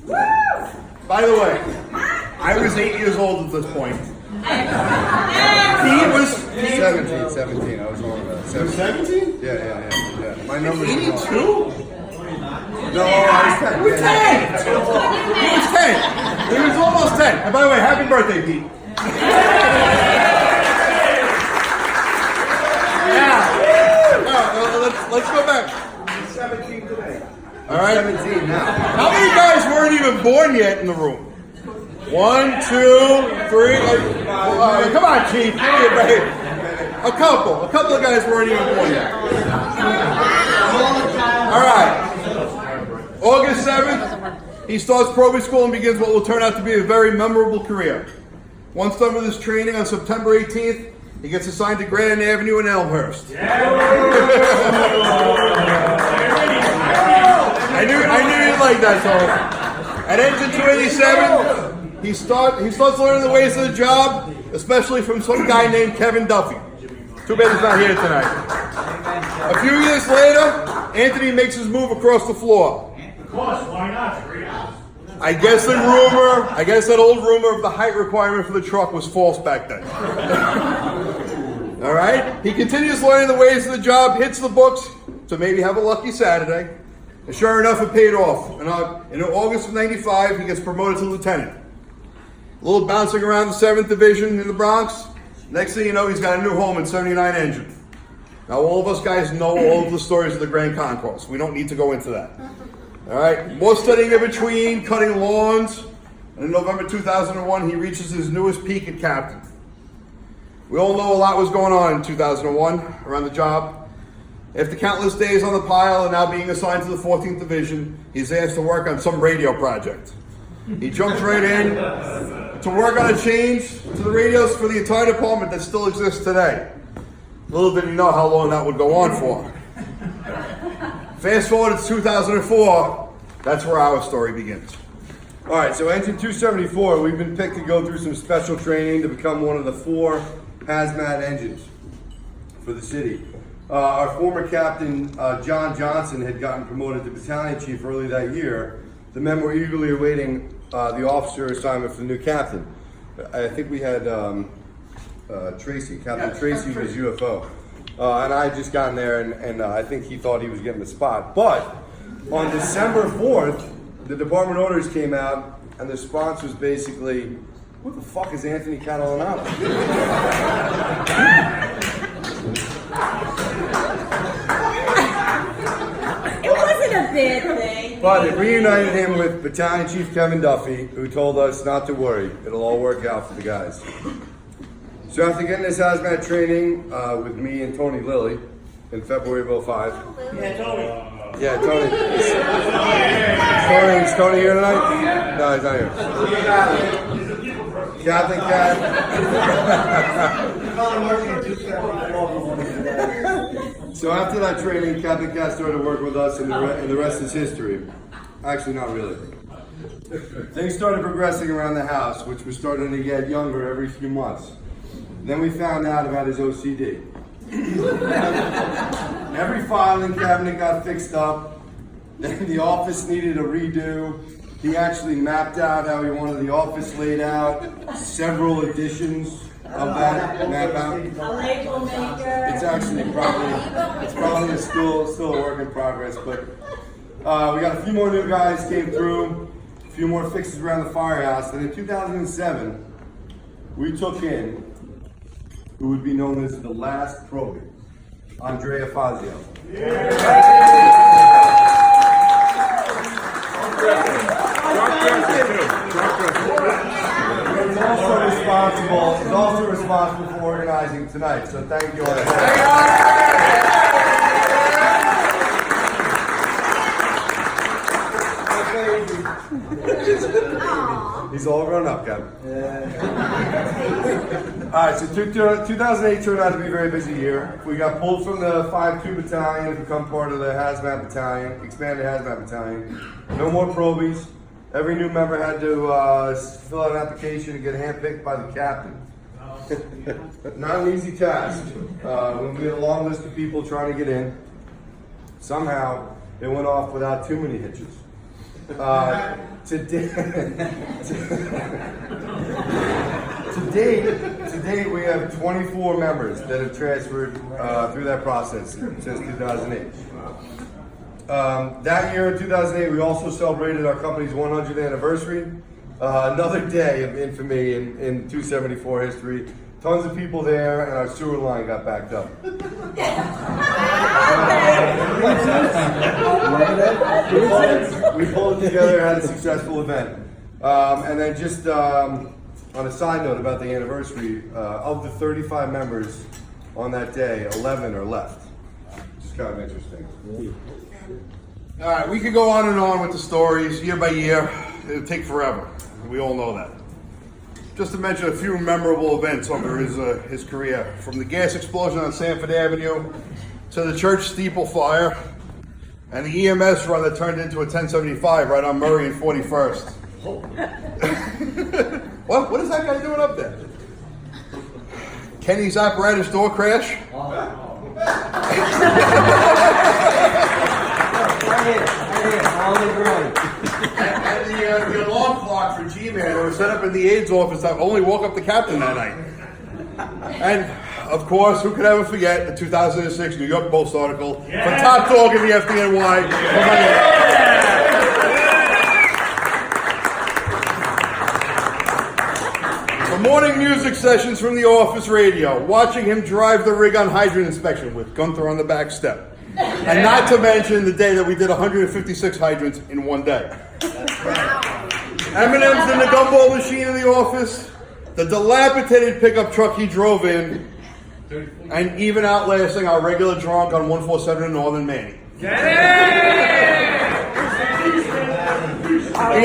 By the way, I was 8 years old at this point. He was 17. I was older. 17? Yeah. My number's 82? No, I was 10. He was 10. He was 10. He was almost 10. And by the way, happy birthday, Pete. Yeah. Let's go back. He's 17 today. All right. 17 now. How many guys weren't even born yet in the room? 1, 2, 3. Come on, Chief. Give me a break. A couple of guys weren't even born yet. All right. August 7th, he starts probate school and begins what will turn out to be a very memorable career. Once done with his training on September 18th, he gets assigned to Grand Avenue in Elmhurst. I knew you'd like that, so. At Engine 287, he starts learning the ways of the job, especially from some guy named Kevin Duffy. Too bad he's not here tonight. A few years later, Anthony makes his move across the floor. Of course, why not? Great house. I guess that old rumor of the height requirement for the truck was false back then. All right? He continues learning the ways of the job, hits the books to maybe have a lucky Saturday. And sure enough, it paid off. And in August of '95, he gets promoted to lieutenant. A little bouncing around the 7th Division in the Bronx. Next thing you know, he's got a new home in 79 Engine. Now, all of us guys know all of the stories of the Grand Concourse. We don't need to go into that. All right? More studying in between, cutting lawns. And in November 2001, he reaches his newest peak at captain. We all know a lot was going on in 2001 around the job. After countless days on the pile and now being assigned to the 14th Division, he's asked to work on some radio project. He jumps right in to work on a change to the radios for the entire department that still exists today. Little did he know how long that would go on for. Fast forward to 2004, that's where our story begins. All right, so Engine 274, we've been picked to go through some special training to become one of the 4 hazmat engines for the city. Our former captain, John Johnson, had gotten promoted to battalion chief early that year. The men were eagerly awaiting the officer assignment for the new captain. I think we had Tracy, Captain Tracy was UFO. And I had just gotten there, and I think he thought he was getting the spot. But on December 4th, the department orders came out, and the response was basically, "What the fuck is Anthony Catalanotto?" It wasn't a bad thing. But it reunited him with Battalion Chief Kevin Duffy, who told us not to worry, it'll all work out for the guys. So after getting this hazmat training with me and Tony Lilly in February of '05. Yeah, Tony. Yeah, Tony. Is Tony here tonight? No, he's not here. Captain Cat. So after that training, Captain Cat started working with us, and the rest is history. Actually, not really. Things started progressing around the house, which was starting to get younger every few months. Then we found out about his OCD. Every filing cabinet got fixed up. Then the office needed a redo. He actually mapped out how he wanted the office laid out. Several editions of that map out. A label maker. It's actually probably still a work in progress. But we got a few more new guys came through. A few more fixes around the firehouse. And in 2007, we took in who would be known as the last probate, Andrea Fazio. He's also responsible for organizing tonight, so thank you all. He's all grown up, Kevin. All right, so 2008 turned out to be a very busy year. We got pulled from the 5-2 battalion to become part of the hazmat battalion, expanded hazmat battalion. No more probies. Every new member had to fill out an application and get handpicked by the captain. Not an easy task. When we had a long list of people trying to get in, somehow it went off without too many hitches. To date, we have 24 members that have transferred through that process since 2008. That year in 2008, we also celebrated our company's 100th anniversary. Another day of infamy in 274 history. Tons of people there, and our sewer line got backed up. We pulled it together, had a successful event. And then just on a side note about the anniversary, of the 35 members on that day, 11 are left. Just kind of interesting. All right, we could go on and on with the stories year by year. It would take forever. We all know that. Just to mention a few memorable events over his career, from the gas explosion on Sanford Avenue to the church steeple fire and the EMS run that turned into a 1075 right on Murray and 41st. What is that guy doing up there? Kenny's apparatus door crash. And the alarm clock for G-Man that was set up in the AIDS office that only woke up the captain that night. And, of course, who could ever forget the 2006 New York Post article for top dog in the FDNY. The morning music sessions from the office radio, watching him drive the rig on hydrant inspection with Gunther on the back step. And not to mention the day that we did 156 hydrants in one day. M&M's in the gumball machine in the office, the dilapidated pickup truck he drove in, and even outlasting our regular drunk on 147 in Northern Maine. The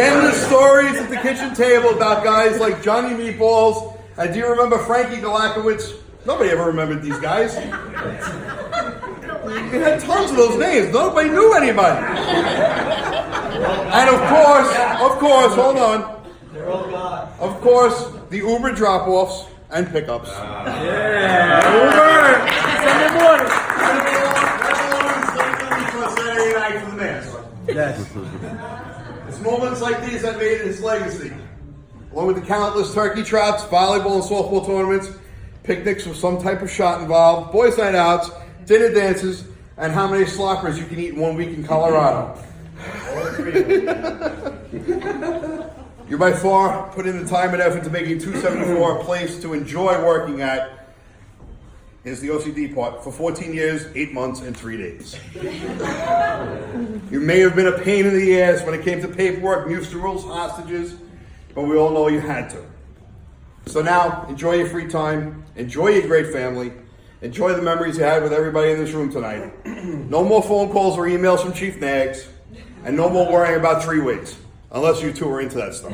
endless stories at the kitchen table about guys like Johnny Meatballs, and do you remember Frankie Galakowicz? Nobody ever remembered these guys. It had tons of those names. Nobody knew anybody. And of course, hold on. They're all gone. Of course, the Uber drop-offs and pickups. Uber! Sunday morning. Saturday night for the man. Yes. It's moments like these that made it his legacy. Along with the countless turkey traps, volleyball and softball tournaments, picnics with some type of shot involved, boys' night outs, dinner dances, and how many sloppers you can eat in 1 week in Colorado. You by far put in the time and effort to making 274 a place to enjoy working at. Here's the OCD part. For 14 years, 8 months, and 3 days. You may have been a pain in the ass when it came to paperwork, muster rules, hostages, but we all know you had to. So now, enjoy your free time, enjoy your great family, enjoy the memories you had with everybody in this room tonight. No more phone calls or emails from Chief Nags, and no more worrying about 3 ways, unless you two are into that stuff.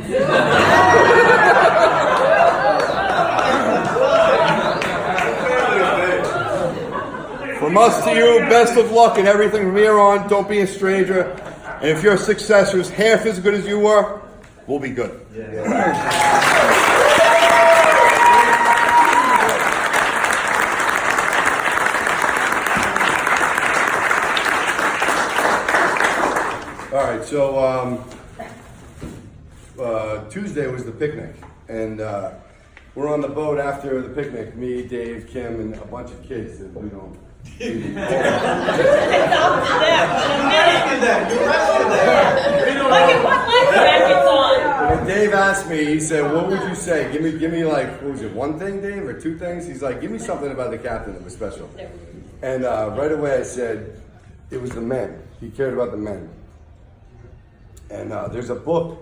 From us to you, best of luck in everything from here on. Don't be a stranger. And if your successor is half as good as you were, we'll be good. All right, so Tuesday was the picnic, and we're on the boat after the picnic. Me, Dave, Kim, and a bunch of kids that we don't. And Dave asked me, he said, what would you say? Give me like, what was it, one thing, Dave, or 2 things? He's like, give me something about the captain that was special. And right away I said, it was the men. He cared about the men. And there's a book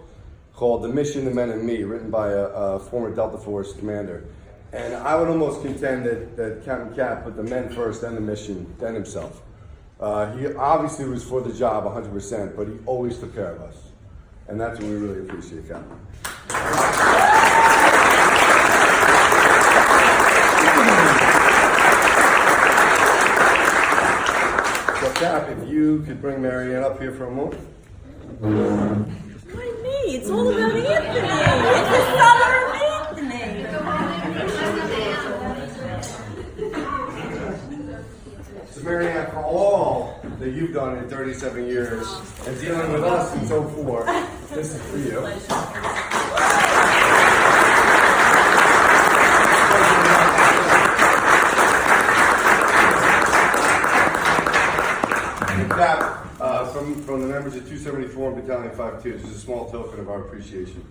called The Mission, the Men and Me, written by a former Delta Force commander. And I would almost contend that Captain Cap put the men first, then the mission, then himself. He obviously was for the job 100%, but he always took care of us. And that's what we really appreciate, Captain. So, Cap, if you could bring Marianne up here for a moment. Why me? It's all about Anthony. It's the summer of Anthony. So, Marianne, for all that you've done in 37 years and dealing with us since '04. This is for you. That from the members of 274 and Battalion 5-2. This is a small token of our appreciation.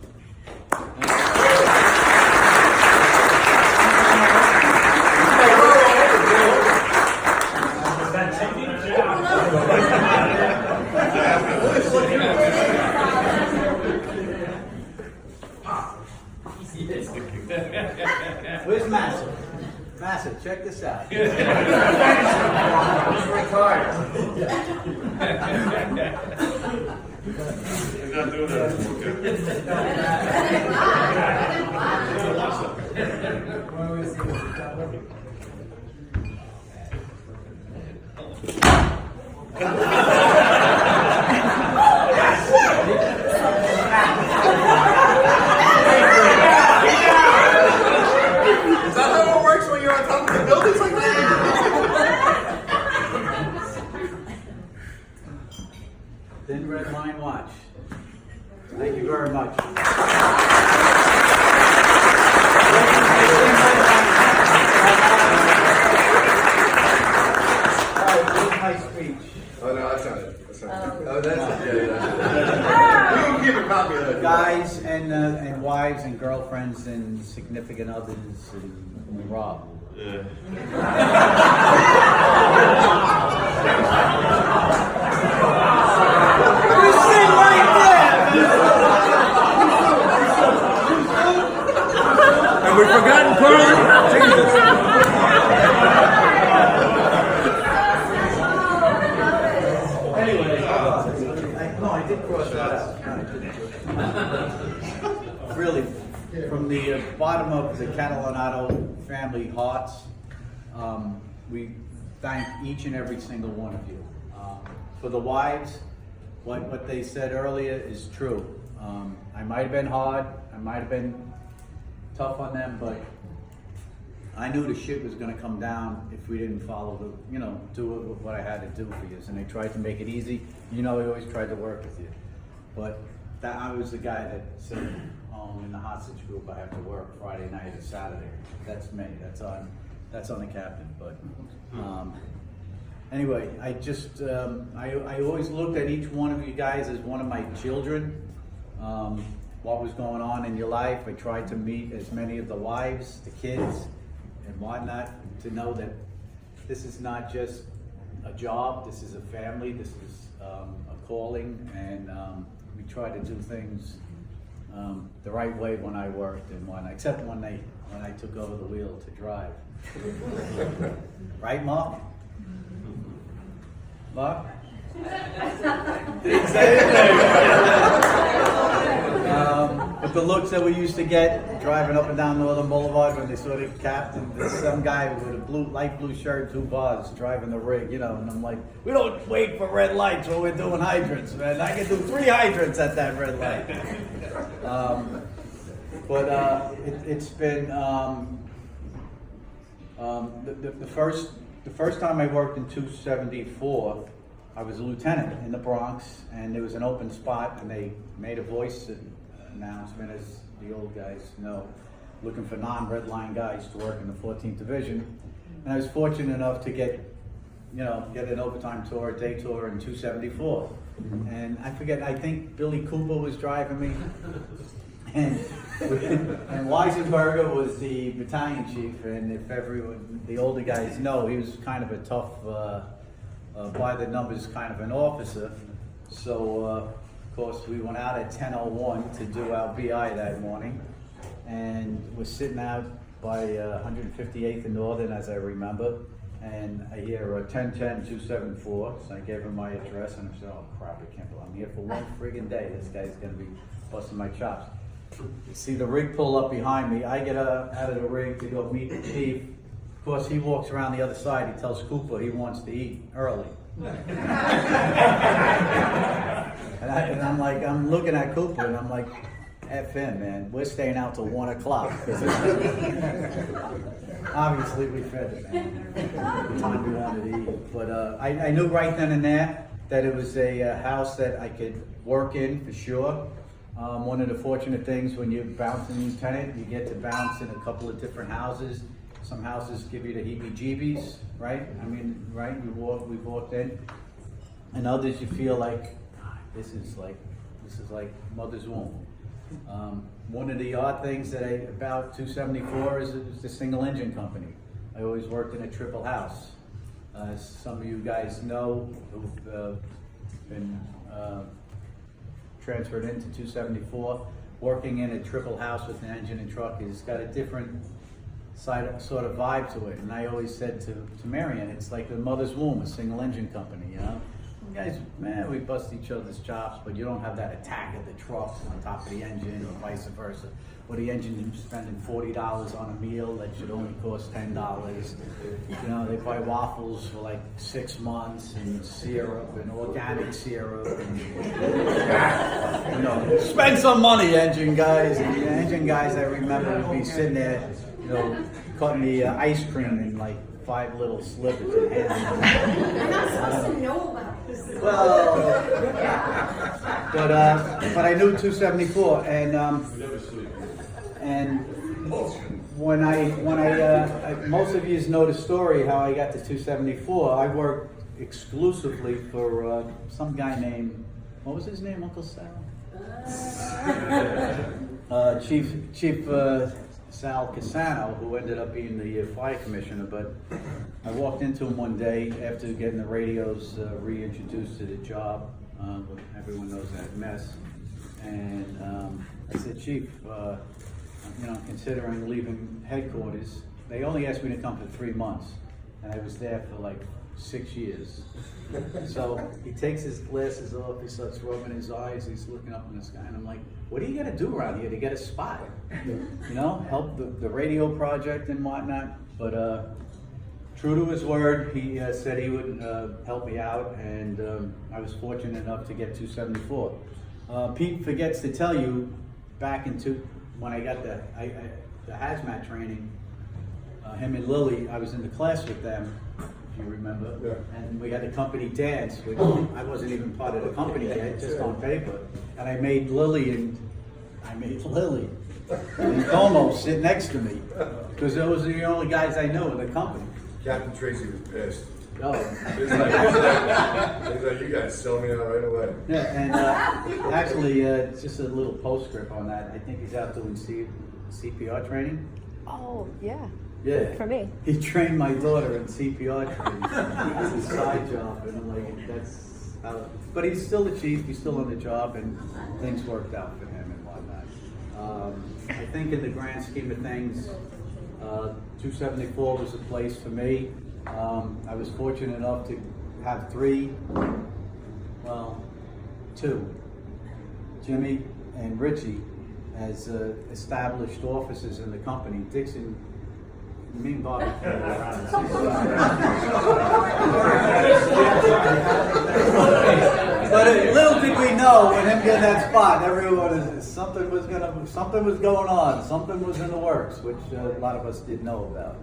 Where's Massive? Massive, check this out. He's retired. He's not doing that. Is that how it works when you're on top of the buildings like that? Thin Red Line Watch. Thank you very much. My speech. Oh no, that's not it. That's not it. Oh, that's it. Yeah. We can keep a copy of that. Guys and wives and girlfriends and significant others and Rob. You sit right there. Have we forgotten Carly? Anyway, no, I did cross that out. No, I didn't. Really, from the bottom of the Catalanotto family hearts, we thank each and every single one of you. For the wives, what they said earlier is true. I might have been hard, I might have been tough on them, but I knew the shit was gonna come down if we didn't follow the, do what I had to do for you. And they tried to make it easy. We always tried to work with you. But I was the guy that said, in the hostage group, I have to work Friday night and Saturday. That's me. That's on the captain. But anyway, I just I always looked at each one of you guys as one of my children. What was going on in your life? I tried to meet as many of the wives, the kids, and whatnot, to know that this is not just a job, this is a family, this is a calling, and we try to do things the right way when I worked and except when I took over the wheel to drive. Right, Mark? Mark? Didn't say anything. But the looks that we used to get driving up and down Northern Boulevard when they saw the captain, there's some guy with a light blue shirt, 2 bars, driving the rig, and I'm like, we don't wait for red lights when we're doing hydrants, man. I can do 3 hydrants at that red light. It's been the first time I worked in 274. I was a lieutenant in the Bronx, and there was an open spot, and they made a voice announcement, as the old guys know, looking for non-red line guys to work in the 14th Division. And I was fortunate enough to get an overtime tour, a day tour in 274. And I think Billy Cooper was driving me, and Weisenberger was the battalion chief. And if the older guys know, he was kind of a tough, by the numbers kind of an officer. So, of course, we went out at 10:01 to do our BI that morning, and we're sitting out by 158th and Northern, as I remember, and I hear 1010-274, so I gave him my address, and I said, oh crap, I can't believe I'm here for one friggin' day. This guy's gonna be busting my chops. You see the rig pull up behind me. I get out of the rig to go meet the chief. Of course, he walks around the other side. He tells Cooper he wants to eat early. And I'm like, I'm looking at Cooper, and I'm like, F him, man. We're staying out till 1 o'clock. Obviously, we fed him, man. The time we wanted to eat. But I knew right then and there that it was a house that I could work in for sure. One of the fortunate things when you bounce a new tenant, you get to bounce in a couple of different houses. Some houses give you the heebie-jeebies, right? I mean, right? We walked in, and others you feel like this is like mother's womb. One of the odd things about 274 is it's a single engine company. I always worked in a triple house. As some of you guys know who've been transferred into 274, working in a triple house with an engine and truck has got a different sort of vibe to it. And I always said to Marion, it's like the mother's womb, a single engine company, you know? You guys, man, we bust each other's chops, but you don't have that attack of the trucks on top of the engine or vice versa. Or the engine spending $40 on a meal that should only cost $10. You know, they buy waffles for like 6 months and syrup and organic syrup and, you know, spend some money, engine guys. And the engine guys, I remember would be sitting there, you know, cutting the ice cream in like 5 little slivers and handing I'm not supposed to know about this. well, but I knew 274, and when I most of you know the story how I got to 274. I worked exclusively for some guy named, what was his name, Uncle Sal? Chief Sal Casano, who ended up being the fire commissioner. But I walked into him one day after getting the radios reintroduced to the job. Everyone knows that mess. And I said, Chief, you know, considering leaving headquarters, they only asked me to come for 3 months, and I was there for like 6 years. So he takes his glasses off, he starts rubbing his eyes, he's looking up in the sky, and I'm like, what are you gonna do around here to get a spot? You know, help the radio project and whatnot. But true to his word, he said he would help me out, and I was fortunate enough to get 274. Pete forgets to tell you, back when I got the hazmat training, him and Lily, I was in the class with them, if you remember, and we had a company dance, which I wasn't even part of the company yet, just on paper, and I made Lily and Domo sit next to me, because those are the only guys I knew in the company. Captain Tracy was pissed. Oh. He's like, you guys sell me out right away. Yeah, and actually, just a little postscript on that. I think he's out doing CPR training. Oh, yeah. Yeah. For me. He trained my daughter in CPR training. It's a side job, and I'm like, that's how. But he's still the chief. He's still on the job, and things worked out for him and whatnot. I think in the grand scheme of things, 274 was a place for me. I was fortunate enough to have 2, Jimmy and Richie, as established officers in the company. Dixon, me and Bobby came around. But little did we know, when him getting that spot, everyone something was going on, something was in the works, which a lot of us didn't know about.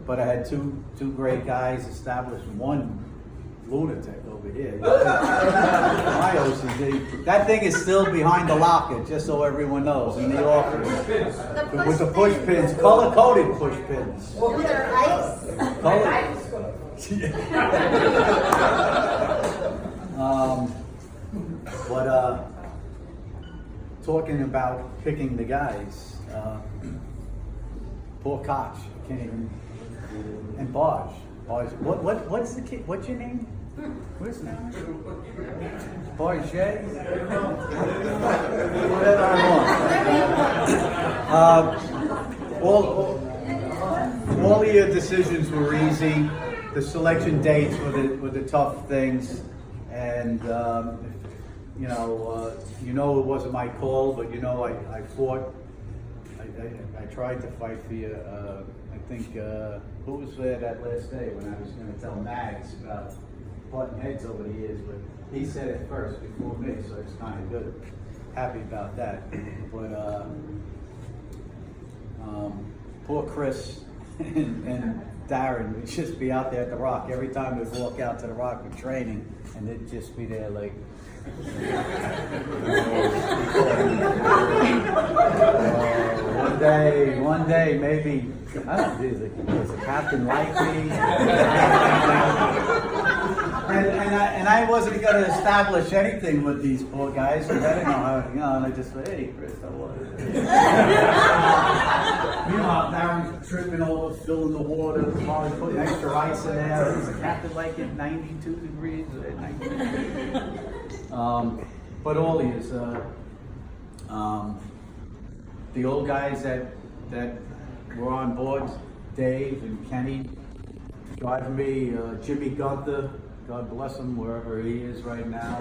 But I had two great guys established, one lunatic over here. My OCD. That thing is still behind the locker, just so everyone knows, in the office. With the push pins, color-coded push pins. Well, they're ice. But talking about picking the guys, poor Koch, can't even. And Barge, what's the kid? What's your name? What's his name? Barge. Whatever I want. All of your decisions were easy. The selection dates were the tough things, and you know it wasn't my call, but you know I fought. I tried to fight for you. I think, who was there that last day when I was going to tell Mags about butting heads over the years, but he said it first before me, so it's kind of good. Happy about that. But poor Chris and Darren would just be out there at the Rock. Every time we'd walk out to the Rock for training, and they'd just be there like. One day, maybe, I don't know, does the captain like me? And I wasn't going to establish anything with these poor guys, because I didn't know how, and I just said, hey, Chris, how was it? Meanwhile, Darren's tripping over, filling the water, probably putting extra ice in there. Does the captain like it 92 degrees? 92? But all these, the old guys that were on board, Dave and Kenny, driving me, Jimmy Gunther, God bless him wherever he is right now.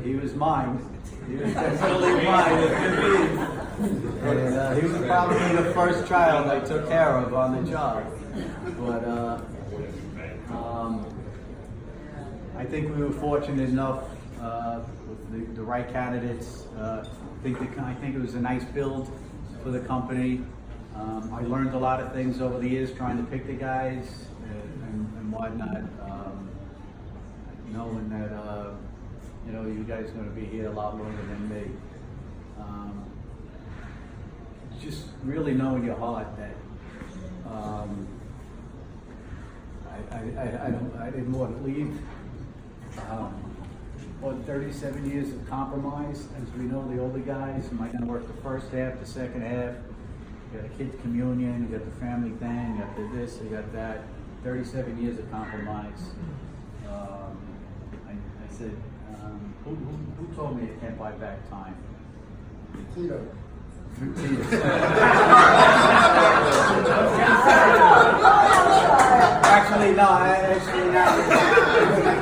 He was mine. He was definitely mine. And he was probably the first child I took care of on the job. But I think we were fortunate enough with the right candidates. I think it was a nice build for the company. I learned a lot of things over the years trying to pick the guys and whatnot. Knowing that you guys are going to be here a lot longer than me. Just really knowing your heart that I didn't want to leave. 37 years of compromise, as we know, the older guys. Am I going to work the first half, the second half? You got a kid's communion, you got the family thing, you got the this, you got that. 37 years of compromise. I said, who told me I can't buy back time? Tito. Actually, no.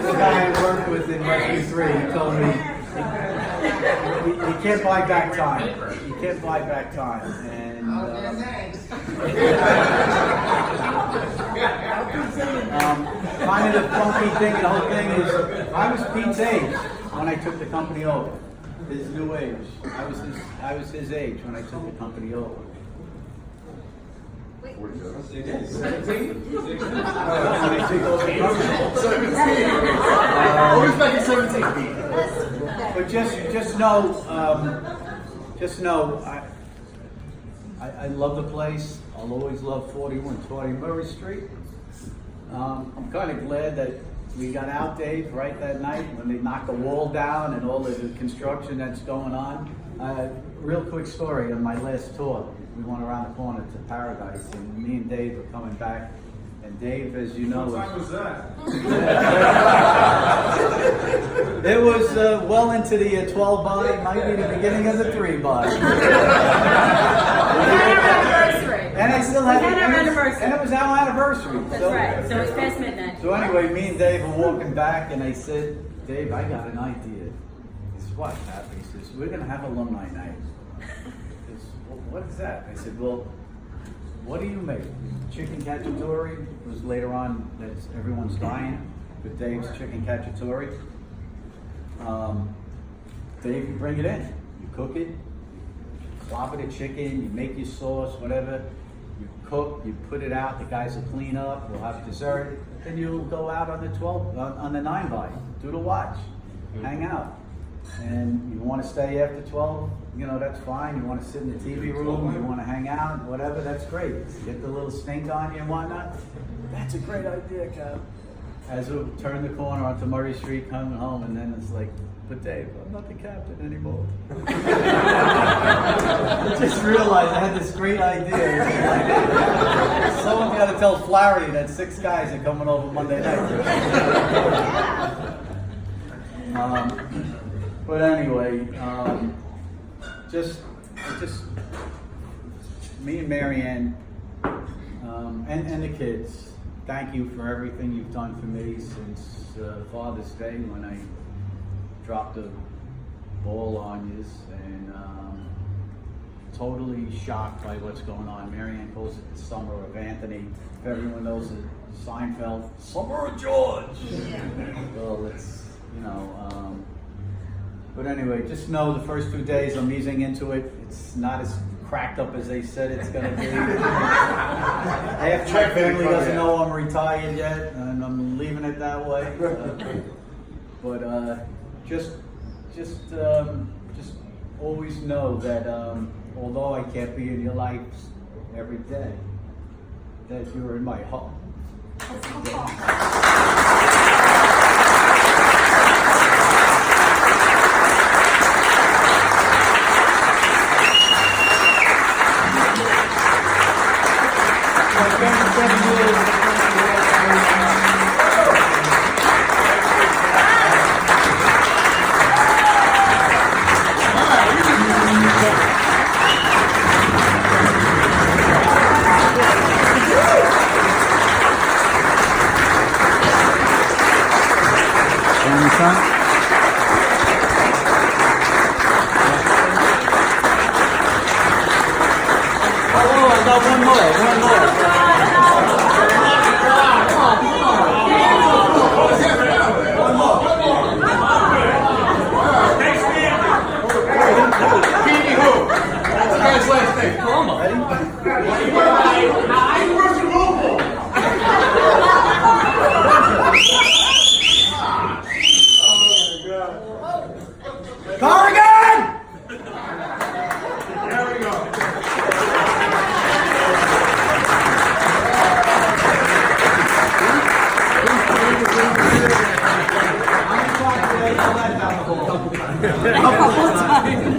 The guy I worked with in Rescue 3, he told me you can't buy back time. You can't buy back time. And kind of the funky thing, the whole thing is, I was Pete's age when I took the company over. His new age. I was his age when I took the company over. 17? Always back in 17. But just know, I love the place. I'll always love 4120 Murray Street. I'm kind of glad that we got out, Dave, right that night when they knocked the wall down and all the construction that's going on. Real quick story on my last tour. We went around the corner to Paradise, and me and Dave were coming back. And Dave, as you know, What time was that? it was well into the 12 by, might be the beginning of the 3 by. And I still had our anniversary. And it was our anniversary. That's right. So it's past midnight. So anyway, me and Dave were walking back, and I said, Dave, I got an idea. He says, what, Pat? He says, we're going to have alumni night. He says, well, what is that? I said, well, what do you make? Chicken cacciatore was later on, that's everyone's dying, with Dave's chicken cacciatore. Dave, you bring it in. You cook it, you clobber the chicken, you make your sauce, whatever. You cook, you put it out, the guys will clean up, we'll have dessert. Then you'll go out on the 12, on the 9 by, do the watch, hang out. And you want to stay after 12, that's fine. You want to sit in the TV room, you want to hang out, whatever, that's great. Get the little stink on you and whatnot. That's a great idea, Cap. As we turn the corner onto Murray Street, coming home, and then it's like, but Dave, I'm not the captain anymore. I just realized I had this great idea. Someone's got to tell Flaherty that 6 guys are coming over Monday night. But anyway, just me and Marianne, and the kids, thank you for everything you've done for me since Father's Day when I dropped the ball on you, and totally shocked by what's going on. Marianne calls it the summer of Anthony. If everyone knows it, Seinfeld, Summer of George. Well, it's, but anyway, just know the first 2 days I'm easing into it. It's not as cracked up as they said it's gonna be. Half my family doesn't know I'm retired yet, and I'm leaving it that way. But just always know that although I can't be in your lives every day, that you're in my heart. I got one more. Petey who? That's the guy's last name. Corrigan! There we go. A couple times.